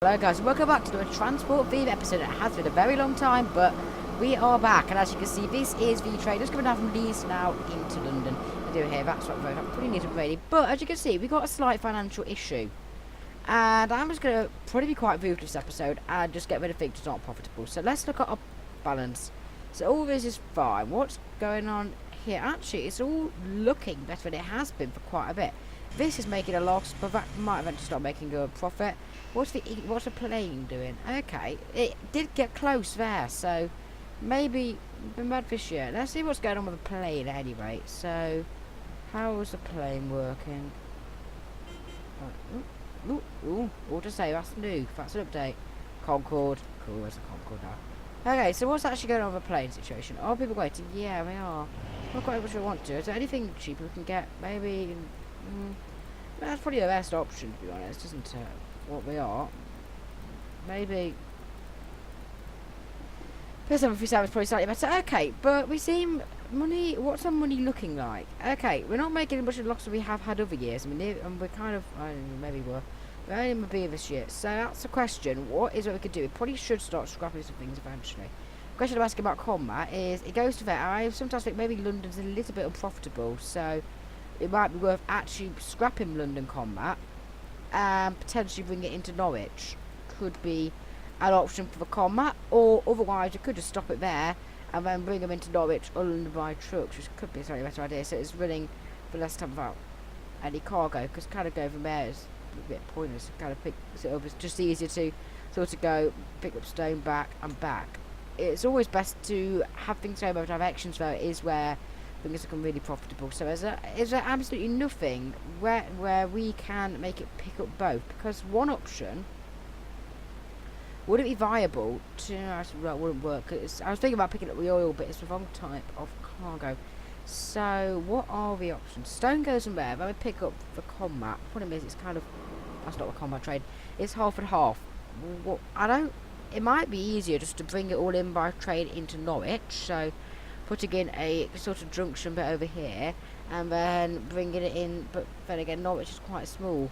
Hello guys, welcome back to the Transport Vive episode. It has been a very long time, but we are back, and as you can see, this is the train just coming down from Leeds now into London. I do hear that's what road, I'm pretty neat and ready, but as you can see, we got a slight financial issue, and I'm just going to probably be quite rude this episode and just get rid of things that's not profitable. So let's look at our balance. So all this is fine. What's going on here? Actually, it's all looking better than it has been for quite a bit. This is making a loss, but that might eventually start making a profit. What's the plane doing? Okay, it did get close there, so maybe been bad this year. Let's see what's going on with the plane anyway. So, how is the plane working? What to say? That's new. That's an update. Concorde. Cool, there's a Concorde now. Okay, so what's actually going on with the plane situation? Are people waiting? Yeah, we are. Not quite what we want to. Is there anything cheaper we can get? Maybe. That's probably the best option, to be honest, isn't it? What we are. Maybe. PS737 is probably slightly better. Okay, but we seem money. What's our money looking like? Okay, we're not making as much of a loss as we have had other years. I mean, and we're kind of. I don't know, maybe we're only in be this year. So that's the question. What is what we could do? We probably should start scrapping some things eventually. The question I'm asking about combat is it goes to that. I sometimes think maybe London's a little bit unprofitable, so it might be worth actually scrapping London combat and potentially bring it into Norwich. Could be an option for the combat, or otherwise you could just stop it there and then bring them into Norwich or London by trucks, which could be a slightly better idea. So it's running for less time without any cargo, because kind of going from there is a bit pointless. Kind of pick it up. It's just easier to sort of go pick up stone back and back. It's always best to have things going both directions, though. It is where things become really profitable. So is there absolutely nothing where we can make it pick up both? Because one option, would it be viable to? Actually, that wouldn't work. I was thinking about picking up the oil, but it's the wrong type of cargo. So what are the options? Stone goes in there. Then we pick up the combat. Problem is, it's kind of that's not a combat trade. It's half and half. What I don't. It might be easier just to bring it all in by train into Norwich. So putting in a sort of junction bit over here, and then bringing it in, but then again, Norwich is quite small.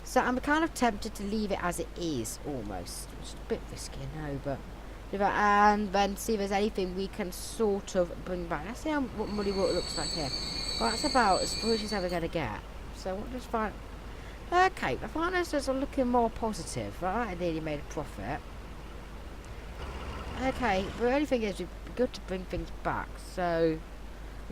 So I'm kind of tempted to leave it as it is, almost. Which is a bit risky, I know, but and then see if there's anything we can sort of bring back. Let's see what money what it looks like here. Well, that's about as much as ever going to get. So what does find? Okay, the finances are looking more positive. Right, I nearly made a profit. Okay, but the only thing is, it'd be good to bring things back. So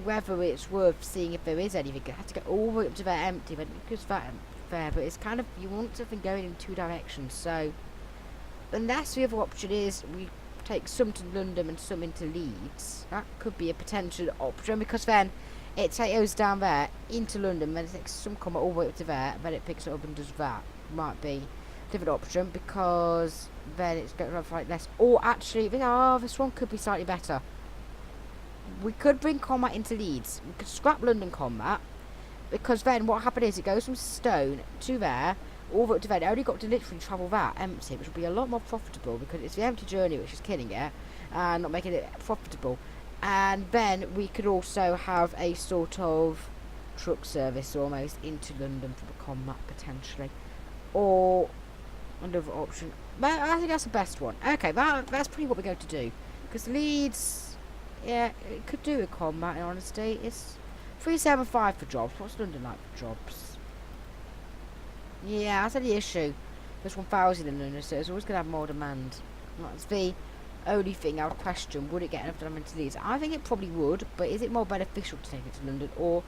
whether it's worth seeing if there is anything, I have to go all the way up to that empty, but because that fair, but it's kind of, you want something going in two directions. So unless the other option is we take some to London and some into Leeds, that could be a potential option, because then it goes down there into London, then it takes some combat all the way up to there, then it picks it up and does that. Might be a different option, because then it's going to fight less. Or actually, this one could be slightly better. We could bring combat into Leeds. We could scrap London combat, because then what happened is it goes from Stone to there, all the way up to there. It only got to literally travel that empty, which would be a lot more profitable, because it's the empty journey which is killing it and not making it profitable. And then we could also have a sort of truck service almost into London for the combat potentially, or another option. But I think that's the best one. Okay, that's pretty what we're going to do, because Leeds, yeah, it could do with combat in honesty. It's 375 for jobs. What's London like for jobs? Yeah, that's the issue. There's 1,000 in London, so it's always going to have more demand. That's the only thing I would question. Would it get enough demand to Leeds? I think it probably would, but is it more beneficial to take it to London, or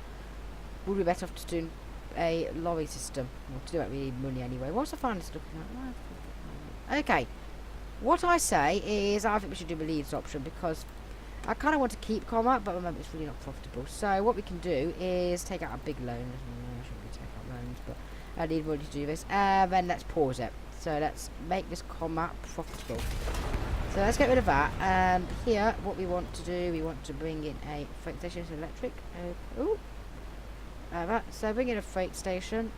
would we be better off to do a lorry system? Well, to do it, we need money anyway. What's the finance looking at? Okay, what I say is I think we should do the Leeds option, because I kind of want to keep combat, but remember it's really not profitable. So what we can do is take out a big loan. I shouldn't really take out loans, but I need money to do this. Then let's pause it. So let's make this combat profitable. So let's get rid of that. Here, what we want to do, we want to bring in a freight station. It's electric. So bring in a freight station.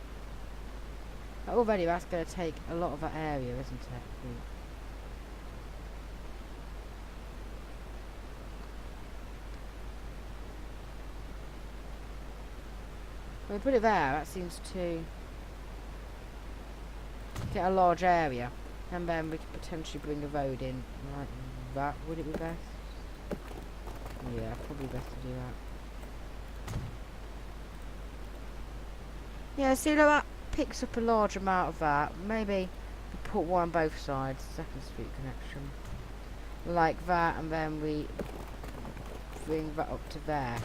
Already that's going to take a lot of that area, isn't it? When we put it there, that seems to get a large area. And then we could potentially bring a road in like that. Would it be best? Yeah, probably best to do that. Yeah, see, look, that picks up a large amount of that. Maybe we put one on both sides, second street connection. Like that, and then we bring that up to there.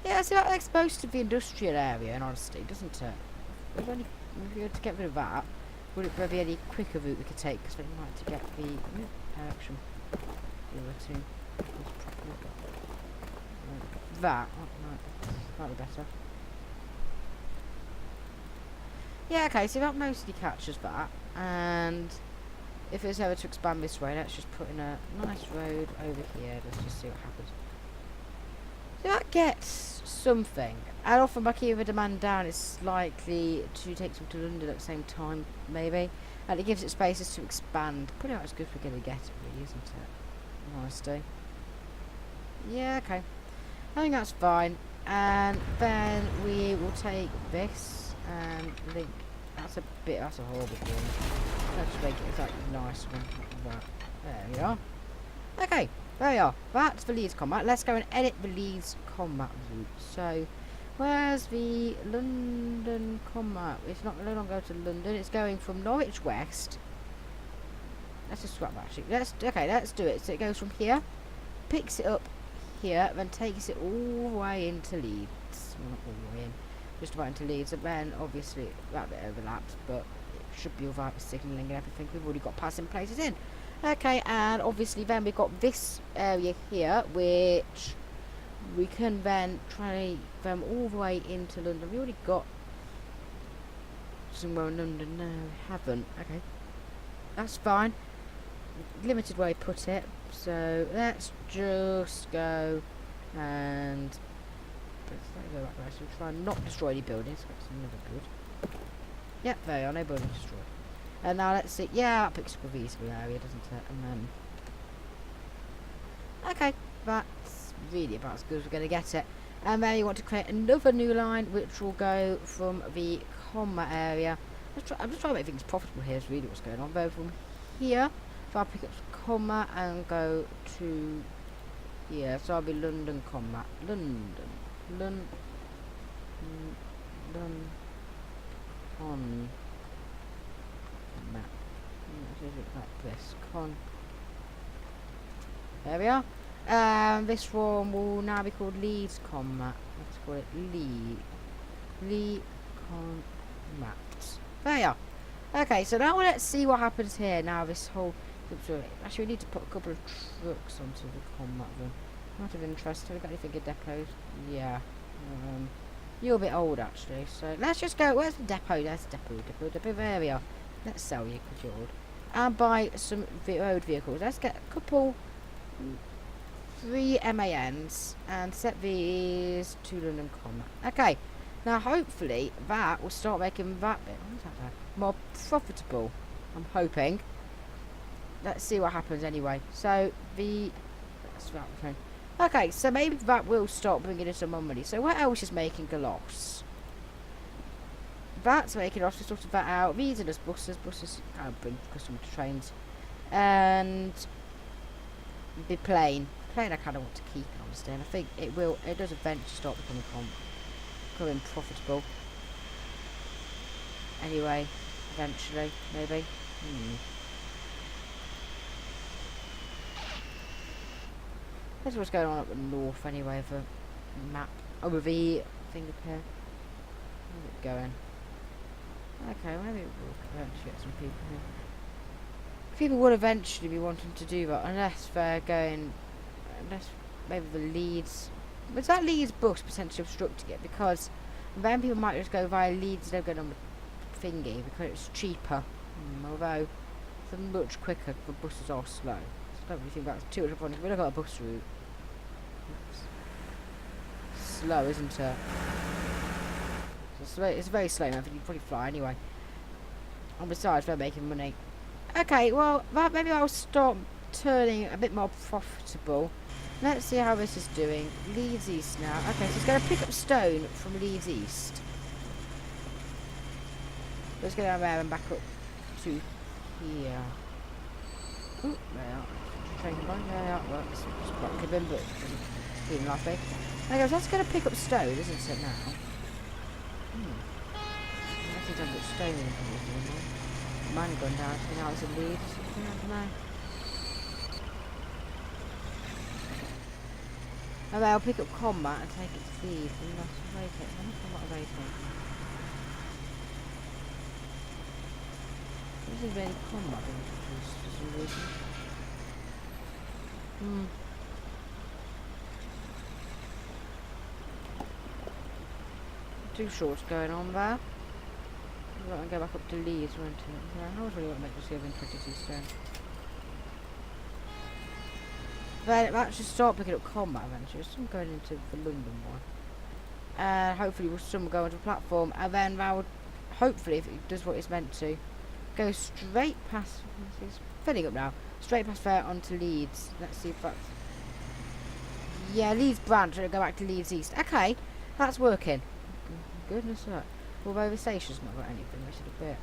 Yeah, see, that's most of the industrial area, in honesty, doesn't it? If we were to get rid of that, would it be any quicker route we could take? Because we'd like to get the direction. That, that'd be better. Yeah, okay, so that mostly captures that, and if it's ever to expand this way, let's just put in a nice road over here. Let's just see what happens. So that gets something. And often by keeping the demand down, it's likely to take some to London at the same time, maybe. And it gives it spaces to expand. Pretty much as good as we're going to get it, really, isn't it? In honesty. Yeah, okay. I think that's fine. And then we will take this and link. That's a horrible one. Let's make it exactly nice one. Like that. There we are. Okay, there we are. That's the Leeds combat. Let's go and edit the Leeds combat route. So, where's the London combat? It's not no longer to London. It's going from Norwich West. Let's just swap that actually. Let's do it. So it goes from here, picks it up here, then takes it all the way into Leeds. Well, not all the way in, just about into Leeds. And then obviously that bit overlaps, but it should be alright with signalling and everything. We've already got passing places in. Okay, and obviously then we've got this area here, which we can then try them all the way into London. We already got somewhere in London. No, we haven't. Okay, that's fine. Limited way to put it. So let's just go and let's go back there. So try and not destroy any buildings. That's never good. Yep, there you are. No buildings destroyed. And now let's see. Yeah, that picks up a reasonable area, doesn't it? And then okay, that's really about as good as we're going to get it. And then you want to create another new line, which will go from the comma area. I'm just trying to make things profitable here. Is really what's going on. Go from here. So I'll pick up comma and go to here. So I'll be London comma London on map. Like this. There we are. This one will now be called Leeds comma. Let's call it Leeds comma. There you are. Okay, so now let's see what happens here. Now this whole actually we need to put a couple of trucks onto the combat room. Out of interest, have we got anything at depots? Yeah. You're a bit old actually, so let's just go. Where's the depot? There's the depot. There we are. Let's sell you because you're old. And buy some road vehicles. Let's get a couple, 3 MANs, and set these to London combat. Okay. Now hopefully that will start making that bit more profitable. I'm hoping. Let's see what happens anyway. So that's that thing. Okay, so maybe that will start bringing in some more money. So what else is making a loss? That's making a loss. We sorted that out. These are just buses. Buses can't bring customer to trains. And the plane. Plane I kind of want to keep, honestly. And I think it will. It does eventually start becoming profitable. Anyway, eventually, maybe. That's what's going on up the north anyway of the map. Oh, with the thing up here. Where's it going? Okay, maybe we'll eventually get some people here. People would eventually be wanting to do that, unless they're going, unless maybe the Leeds, was that Leeds bus potentially obstructing it? Because then people might just go via Leeds instead of going on the thingy, because it's cheaper. Although, it's much quicker, the buses are slow. I don't really think that's too much of a point. If we look at a bus route, it's slow, isn't it? It's very slow now. I think you can probably fly anyway. And besides, they're making money. Okay, well, maybe I'll start turning a bit more profitable. Let's see how this is doing. Leeds East now. Okay, so it's going to pick up stone from Leeds East. Let's go down there and back up to here. Oh, there. Train combine. Yeah, that works. Just block him in, but it's being lovely. Okay, so that's going to pick up stone, isn't it now? I think I've got stone in here. Mine gone down. Now it's a lead or something. I don't know. Okay, I'll pick up combat and take its lead. And that's rating. I don't know what rating. There isn't really combat introduced for some reason. Too sure what's going on there. I'm going to go back up to Leeds, won't it? Yeah, I was really want to make this give in 22 stone. Then I should start picking up combat adventures. I'm going into the London one. Hopefully we'll some go onto the platform, and then that would hopefully, if it does what it's meant to, go straight past. It's filling up now. Straight past there onto Leeds. Let's see if that's. Yeah, Leeds branch. I'll go back to Leeds East. Okay, that's working. Goodness that. Although the station's not got anything, we should have bit.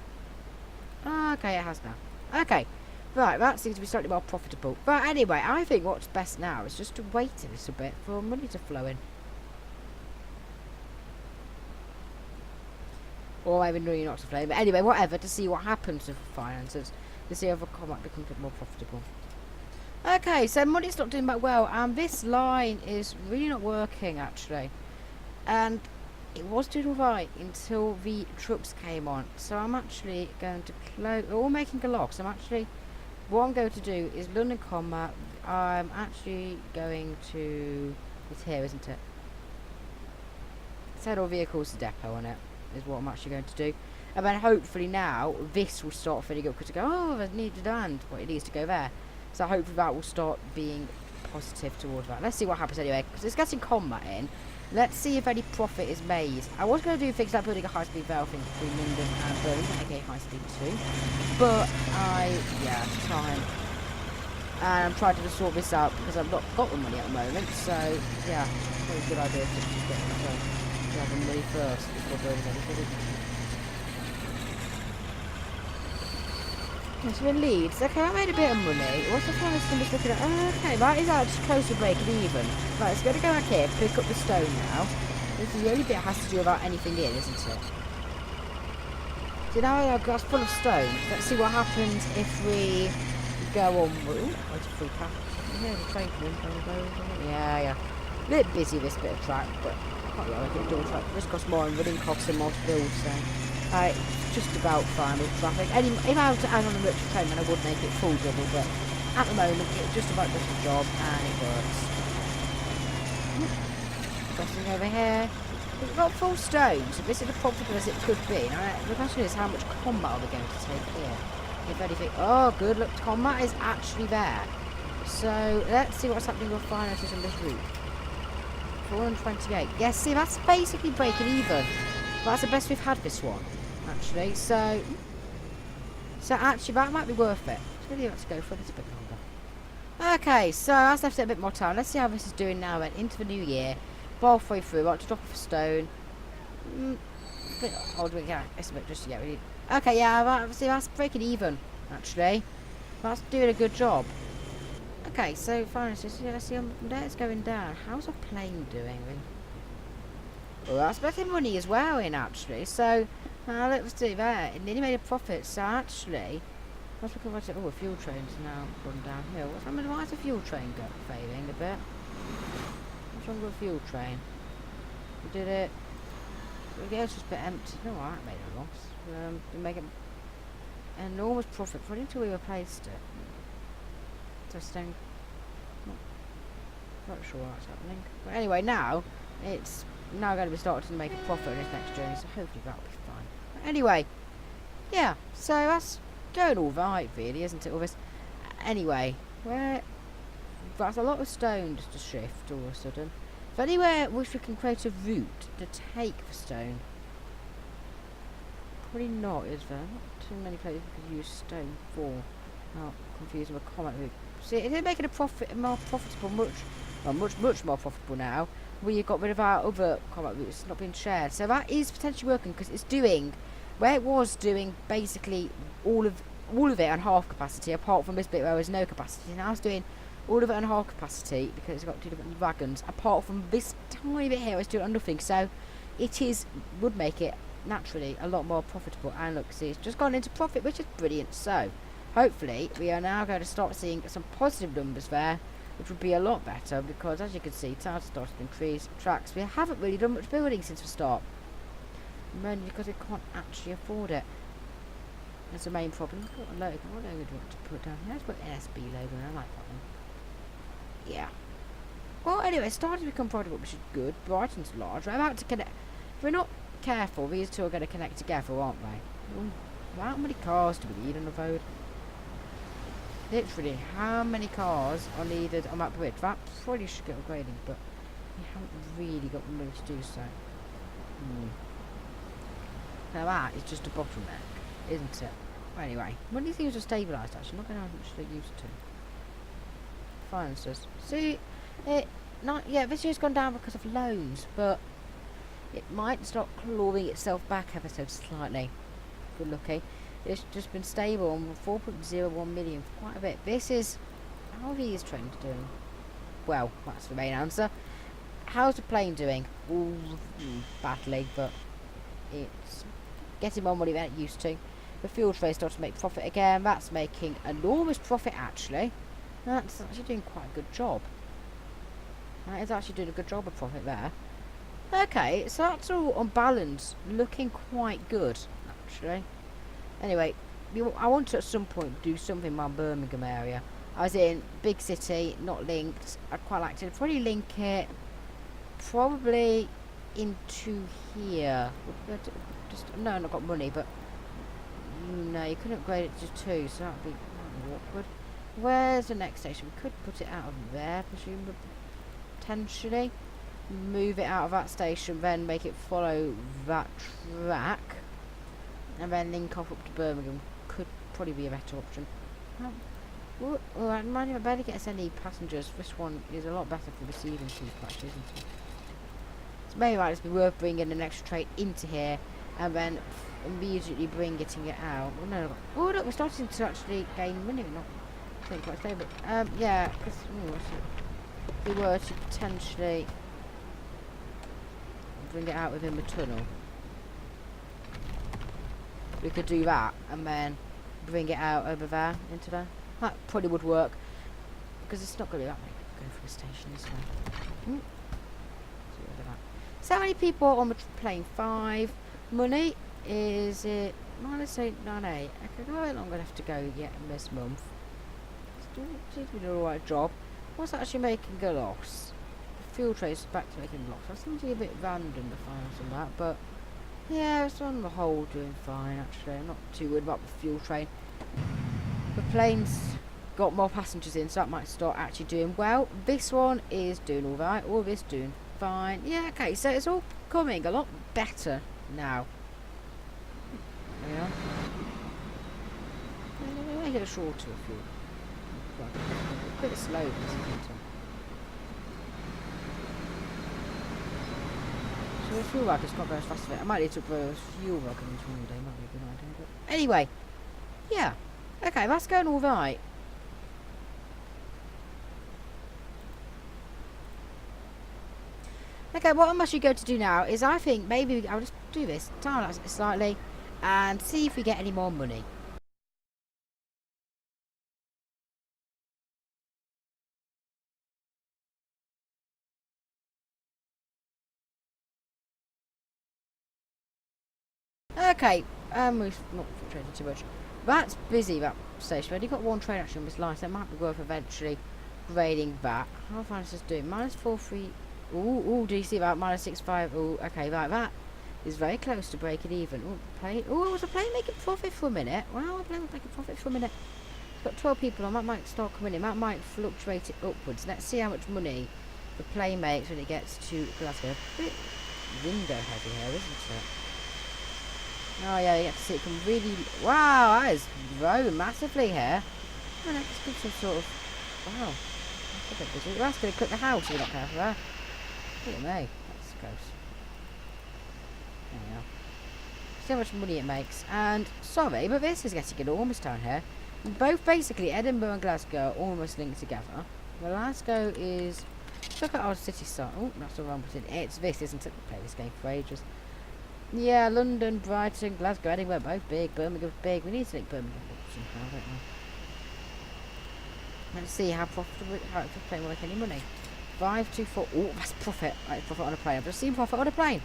Okay, it has now. Okay. Right, that seems to be slightly more profitable. But anyway, I think what's best now is just to wait a little bit for money to flow in. Or maybe no, you're not to flow in. But anyway, whatever, to see what happens with finances. To see if the combat becomes a bit more profitable. Okay, so money's not doing that well. And this line is really not working, actually. And it was doing alright until the trucks came on. So I'm actually going to close. We're all making a loss. What I'm going to do is London Combat. I'm actually going to. It's here, isn't it? Set all vehicles to depot on it. Is what I'm actually going to do. And then hopefully now this will start filling up because I go, oh, I need to land. Well, it needs to go there. So hopefully that will start being positive towards that. Let's see what happens anyway, because it's getting combat in. Let's see if any profit is made. I was going to do things like building a high-speed rail thing between London and Birmingham, aka high-speed 2. But time. And I'm trying to sort this out because I've not got the money at the moment. So, yeah, probably a good idea to just get the money first before building anything. Okay, so in Leeds, okay, I made a bit of money. What's the first thing just looking at? Oh, okay, that is actually close to breaking even. Right, it's going to go back here, pick up the stone now. This is the only bit it has to do about anything in, isn't it? So now I've got full of stone. Let's see what happens if we go on. Ooh, where's the free path? Yeah, the train coming. Yeah. A bit busy this bit of track, but I can't really make it do track. This costs more in running costs and more to build, so. Just about fine with traffic. If I was to add on a richer train, then I would make it full double, but at the moment it just about does the job and it works. Crossing over here. We've got full stone, so this is as profitable as it could be. Now, the question is how much combat are we going to take here? If anything. Oh, good, look, combat is actually there. So let's see what's happening with finances on this route. 428. Yes, see, that's basically breaking even. That's the best we've had this one, actually. So actually, that might be worth it. It's really let's go for a little bit longer. Okay, so that's left it a bit more time. Let's see how this is doing now. Then into the new year, halfway through. I want to drop off a stone. Bit odd, yeah, it's a bit just to get ready. Okay, yeah, see, that's breaking even. Actually, that's doing a good job. Okay, so finances. Yeah, let's see. There it's going down. How's our plane doing? Well, that's making money as well in actually. So let's do that. It nearly made a profit. So actually, let's look at a fuel train's now gone downhill. Why is the fuel train failing a bit? What's wrong with the fuel train? We did it. Yeah, it's just a bit empty. No, I made a loss. We make an enormous profit for it until we replaced it. So staying. Not sure what's happening. But anyway, now it's now going to be starting to make a profit on this next journey, so hopefully that'll be fine. But anyway, yeah, so that's going all right, really, isn't it? All this. Anyway, that's a lot of stone just to shift all of a sudden. If anywhere which we can create a route to take the stone, probably not, is there? Not too many places we could use stone for. Not confusing with comment route. See, it's making a profit more profitable, much more profitable now. We got rid of our other combat routes, it's not being shared. So that is potentially working because it's doing where it was doing basically all of all of it on half capacity, apart from this bit where there's no capacity. Now it's doing all of it on half capacity because it's got 2 different wagons. Apart from this tiny bit here, it's doing on nothing. So would make it naturally a lot more profitable. And look, see, it's just gone into profit, which is brilliant. So hopefully we are now going to start seeing some positive numbers there, which would be a lot better because, as you can see, towns started to increase. Tracks, we haven't really done much building since the start, mainly because we can't actually afford it. That's the main problem. What logo do you want to put down here? Let's put NSB logo. I like that one. Yeah. Well, anyway, it's starting to become profitable, which is good. Brighton's large. We're about to connect. If we're not careful, these two are going to connect together, aren't they? How many cars do we need on the road? Literally, how many cars are needed on that bridge? That probably should get upgraded, but we haven't really got the money to do so. Now that is just a bottleneck, isn't it? Well, anyway, money things are stabilised actually, not going to have much they're used to. Finances. See, this year's gone down because of loans, but it might start clawing itself back ever so slightly. Good looking. It's just been stable on 4.01 million for quite a bit. This is how are these trains doing? Well, that's the main answer. How's the plane doing? Ooh, badly, but it's getting more money than it used to. The fuel train starts to make profit again. That's making enormous profit actually. That's actually doing quite a good job. That is actually doing a good job of profit there. Okay, so that's all on balance, looking quite good actually. Anyway, I want to at some point do something in my Birmingham area. As in, big city, not linked. I'd quite like to probably link it probably into here. No, not got money, but no, you couldn't upgrade it to 2, so that'd be awkward. Where's the next station? We could put it out of there, presumably, potentially. Move it out of that station, then make it follow that track, and then link off up to Birmingham. Could probably be a better option. I mind if I better get us any passengers. This one is a lot better for receiving feedback, isn't it? So maybe it might be worth bringing an extra train into here, and then immediately bringing it out. Oh no! Oh look, we're starting to actually gain money. Not quite stable. Yeah, because if we were to potentially bring it out within the tunnel, we could do that and then bring it out over there into there. That probably would work because it's not going to be that many people going for the station, is there? So many people on the plane 5. Money is it -898. Okay, how long I'm going to have to go yet in this month? Seems to be doing a right job. What's actually making a loss? The fuel trace is back to making a loss. That seems to be a bit random, the finals on that, but yeah, it's on the whole doing fine actually. I'm not too worried about the fuel train. The plane's got more passengers in, so that might start actually doing well. This one is doing alright, all this doing fine. Yeah, okay, so it's all coming a lot better now. Yeah. Make it a shorter fuel. A bit slow this winter. So the fuel rack has got very fast. I might need to put a fuel rack in this one day, might be a good idea. But anyway, yeah. Okay, that's going alright. Okay, what I'm actually going to do now is I think maybe I'll just do this, time lapse it slightly, and see if we get any more money. Okay, we've not traded too much. That's busy, that station. We've only got one train actually on this line, so it might be worth eventually grading that. How far is this doing? -43. Ooh, do you see that? -65. Ooh, okay, right, that is very close to breaking even. Ooh, plane. Ooh, was the plane making profit for a minute? Well, the plane was making profit for a minute. It's got 12 people on, that might start coming in. That might fluctuate it upwards. Let's see how much money the plane makes when it gets to Glasgow. A bit window heavy here, isn't it? Oh yeah, you get to see it come really... Wow, that is growing massively here. Oh, let's give some sort of... Wow. That's a bit busy. That's going to cook the house if you're not careful there. Look at me. That's gross. There we are. see how much money it makes. And sorry, but this is getting enormous down here. Both basically Edinburgh and Glasgow are almost linked together. Glasgow is, look at our city site. Oh, that's the wrong button. It's this, isn't it? We play this game for ages. Yeah, London, Brighton, Glasgow, Edinburgh, both big. Birmingham's big. We need to link Birmingham up somehow, don't we? Let's see how profitable, how it's playing will make any money. 524. Oh, that's profit. Right, profit on a plane. I've just seen profit on a plane.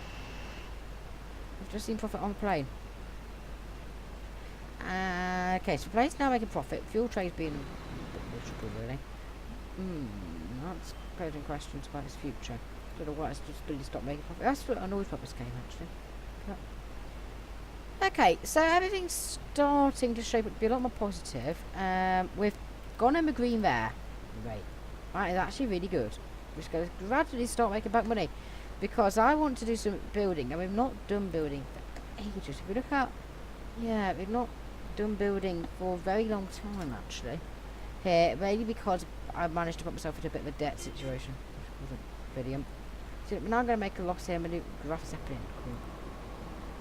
I've just seen profit on a plane. Okay, so plane's now making profit. Fuel trade's being a bit miserable, really. That's posing questions about his future. Don't know why it's just really stopped making profit. That's what annoys Papa Game, actually. Yep. Okay, so everything's starting to shape up to be a lot more positive. We've gone in the green there. Right. That is actually really good. We're just going to gradually start making back money. Because I want to do some building, and we've not done building for ages. If we look at, yeah, we've not done building for a very long time, actually. Here, mainly because I managed to put myself into a bit of a debt situation, which wasn't brilliant. So we're now going to make a loss here. I'm going to do graph Zeppelin. Cool.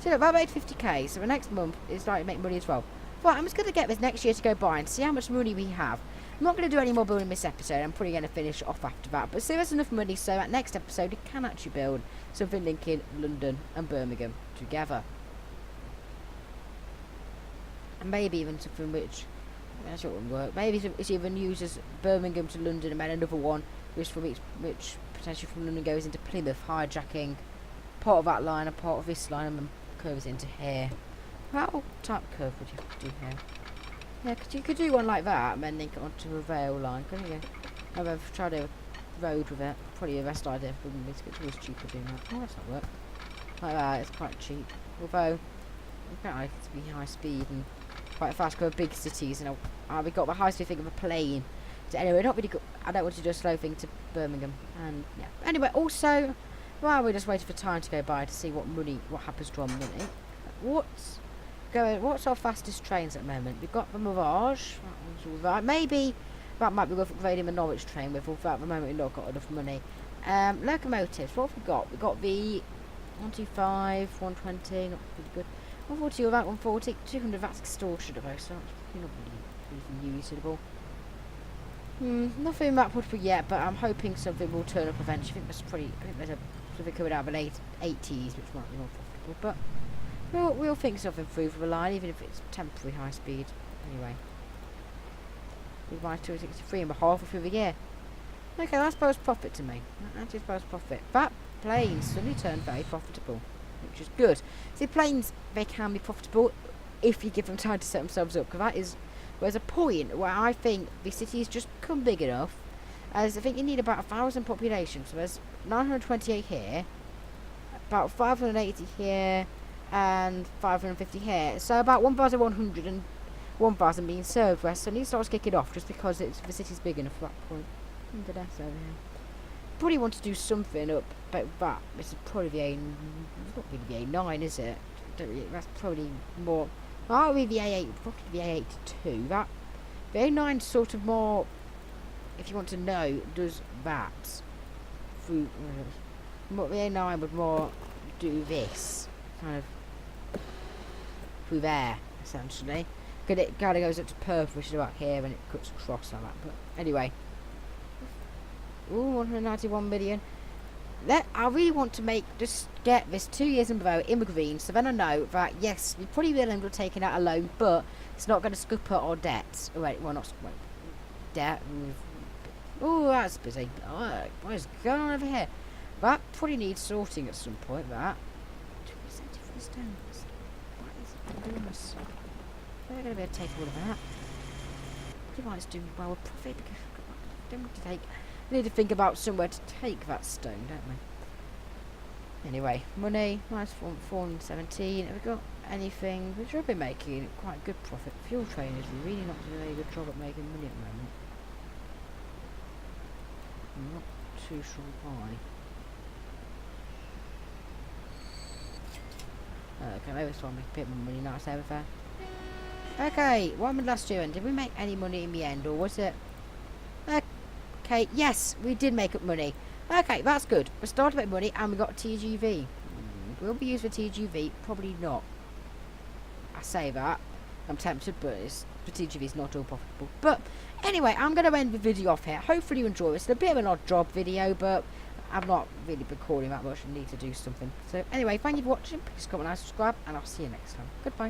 So look, that made 50k. So the next month is starting to make money as well. Right, I'm just going to get this next year to go by and see how much money we have. I'm not going to do any more building this episode. I'm probably going to finish off after that. But see, there's enough money, so at next episode, we can actually build something linking London and Birmingham together. And maybe even something which, that wouldn't work. Maybe it's even uses Birmingham to London and then another one, which potentially from London goes into Plymouth, hijacking part of that line and part of this line and then curves into here. What type of curve would you have to do here? Yeah, because you could do one like that and then link it onto a rail line, couldn't you? I've tried a road with it. Probably the best idea for me. It's always cheaper doing that. Oh, that's not work. Like that, it's quite cheap. Although, I like it to be high speed and quite fast, go to big cities. And we got the high speed thing of a plane. So anyway, not really good. I don't want to do a slow thing to Birmingham. And yeah. Anyway, also, while we're just waiting for time to go by to see what happens to our money. What's our fastest trains at the moment? We've got the Mirage. That one's all right. Maybe that might be worth upgrading the Norwich train with. Although at the moment we've not got enough money. Locomotives. What have we got? We've got the 125, 120. Not really good. 140 or that 140. 200. That's extortionate though. So that's not really usable. Nothing that profitable yet, but I'm hoping something will turn up eventually. I think there's something coming out of the late 80s, which might be more profitable, but. We'll think something through for the line, even if it's temporary high speed. Anyway. We buy 263.5 through the year. Okay, that's supposed profit to me. That is supposed profit. That planes suddenly turned very profitable, which is good. See, planes, they can be profitable if you give them time to set themselves up, because there's a point where I think the cities just become big enough, as I think you need about 1,000 population. So there's 928 here, about 580 here, and 550 here, so about 1,100 and 1,000 being served, where suddenly starts kicking off just because the city's big enough at that point. Over here. Probably want to do something up about that. This is probably it's not really the A9, is it? That's probably more. That would be the A8, probably the A82. That the A9 sort of more, if you want to know, does that through. The A9 would more do this kind of through there, essentially. Because it kind of goes up to Perth, which is about here, and it cuts across like that. But anyway. Ooh, 191 million. I really want to just get this 2 years in a row in the green, so then I know that, yes, we probably will end up taking out a loan, but it's not going to scupper our debts. Oh, wait, well, not debt. Oh, that's busy. Oh, what is going on over here? That probably needs sorting at some point, that. 2% stones. Enormous. They're going to be able to take all of that. Device doing well with profit because we need to think about somewhere to take that stone, don't we? Anyway, money, minus 417. Have we got anything? We should be making quite good profit. Fuel train is really not doing a very good job at making money at the moment. I'm not too sure why. Okay, maybe this one make a bit more money now, it's over there. Okay, what did last year end? Did we make any money in the end, or was it? Okay, yes, we did make up money. Okay, that's good. We started to make money, and we got TGV. Will be used for TGV? Probably not. I say that. I'm tempted, but it's strategically it's not all profitable. But anyway, I'm going to end the video off here. Hopefully you enjoy this. It's a bit of an odd job video, but I've not really been recording that much and need to do something. So anyway, thank you for watching. Please comment and subscribe, and I'll see you next time. Goodbye.